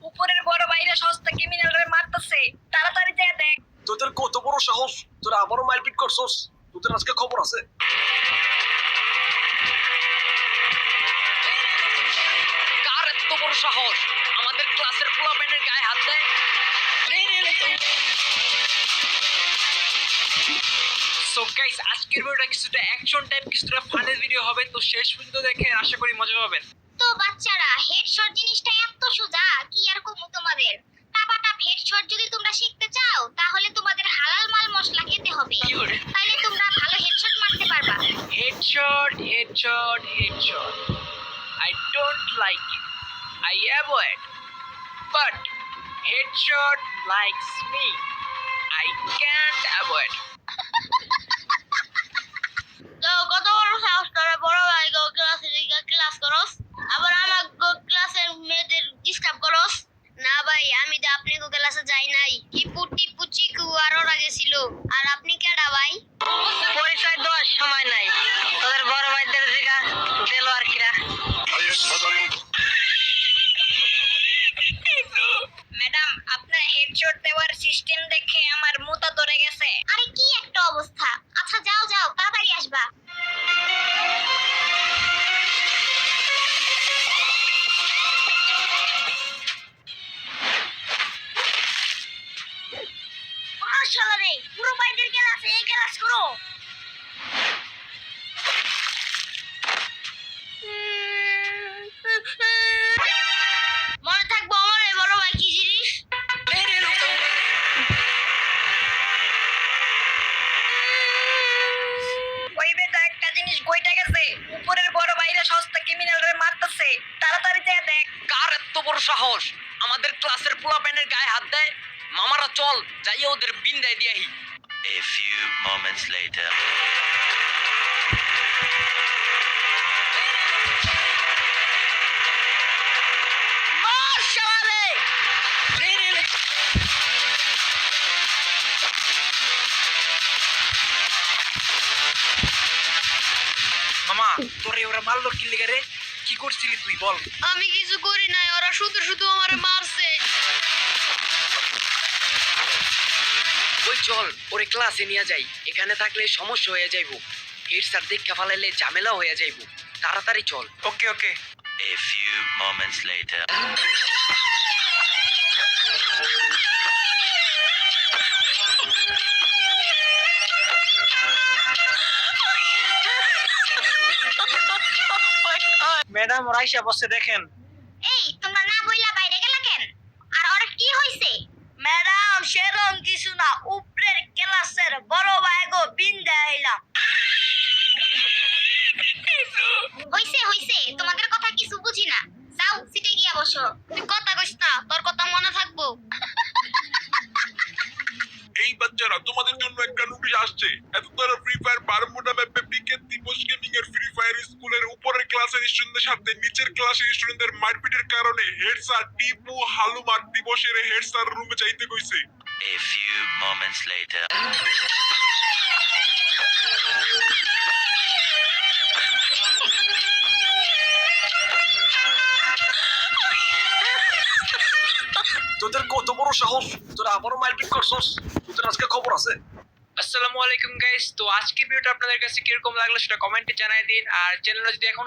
উপরের বড় ভাইরা সস্তা ক্রিমিনালরে মারতেছে, তাড়াতাড়ি যা দেখ। তোদের কত বড় সাহস, তোরা আবারও মারপিট করছস? তোদের আজকে খবর আছে। কার এত বড় সাহস আমাদের ক্লাসের পোলাপাইনের গায়ে হাত দেয়? সো গাইস, আজকের ভিডিওটা কিছুটা অ্যাকশন টাইপ, কিছুটা ফানের ভিডিও হবে, তো শেষ পর্যন্ত দেখে আশা করি মজা পাবেন। তো বাচ্চারা, হেডশট জিনিসটা এত সোজা, কি আর কমু তোমাদের। টাপাটাপ হেডশট যদি তোমরা শিখতে চাও, তাহলে তোমাদের হালাল মাল মশলা খেতে হবে, তাহলে তোমরা ভালো হেডশট মারতে পারবা। Headshot headshot headshot, I don't like it, I avoid, but headshot likes me, I can't avoid. তো কত বড় সাহস করে বড় ভাই গো ক্লাসে ক্লাস করস, আবার আমার গো ক্লাসের মেয়েদের ডিস্টার্ব করস? না ভাই, আমি তো আপনি গো ক্লাসে যাই নাই, টিপু টিপু চিকু আর ওরা গেছিল। আর আপনি কেডা ভাই? পরিচয় দেওয়ার সময় নাই, তোদের বড় ভাইদের দিকা দিল আর কিরা। ম্যাডাম, আপনার হেডশট দেওয়ার সিস্টেম দেখে আমার মুতা ধরে গেছে। আরে কি একটা অবস্থা! আচ্ছা যাও যাও, তাড়াতাড়ি আসবা। মাশাআল্লাহ রে, পুরো বাইদের ক্লাসে এই ক্লাস করো। মনে থাকবো আমার এই বড় ভাই কি জিনিস। ওই বেটা একটা জিনিস কইটা গেছে, উপরের বড় ভাইরা সস্তা ক্রিমিনালরে মারতেছে, তাড়াতাড়ি যা দেখ। কার এত বড় সাহস আমাদের ক্লাসের পোলাপাইনের গায়ে হাত দেয়? মামারা চল যাইয়া ওদের বিন্দায় দিয়াহি। A few moments later. মামা, তোরে ওরা মারলো কি লিগে রে? কি করছিলি তুই বল? আমি কিছু করি নাই, ওরা শুধু শুধু আমারে মারছে। ওই চল ওরে ক্লাসে নিয়ে যাই, এখানে থাকলে সমস্যা হয়ে যাইবো, হেড স্যার দেখা ফালাইলে ঝামেলা হয়ে যাইবো, তাড়াতাড়ি চল। ওকে ওকে। A few moments later. Madam ওরা আইসা বসে দেখেন। এই তোমরা না বইলা বাইরে গেলা কেন? আর ওরা কি হইছে? ম্যাডাম সেরকম কিছু না, উপরের ক্লাসের বড় ভাই গো বিন্দা আইলাম। হইছে হইছে, তোমাদের কথা কিছু বুঝি না, যাও সিটে গিয়া বসো। তুই কথা কইস না, তোর কথা মনে থাকবো। এই বাচ্চারা, তোমাদের জন্য একটা নোটিশ আসছে। এত তারা ফ্রি ফায়ার বারমুডা ম্যাপে বিকেট দিবস গেমিং এর ফ্রি ফায়ার স্কুলের উপরের ক্লাসের স্টুডেন্টদের সাথে নিচের ক্লাসের স্টুডেন্টদের মারপিটের কারণে হেড স্যার টিপু হালুমার দিবসের হেড স্যার রুমে যাইতে কইছে। A few moments later. তোদের কত বড় সাহস, তোরা আবারও মারপিট করছস? তোদের আজকে খবর আছে। আসসালামু আলাইকুম গাইস, তো আজকের ভিডিওটা আপনাদের কাছে কিরকম লাগলো সেটা কমেন্টে জানাই দিন, আর চ্যানেলে যদি এখনো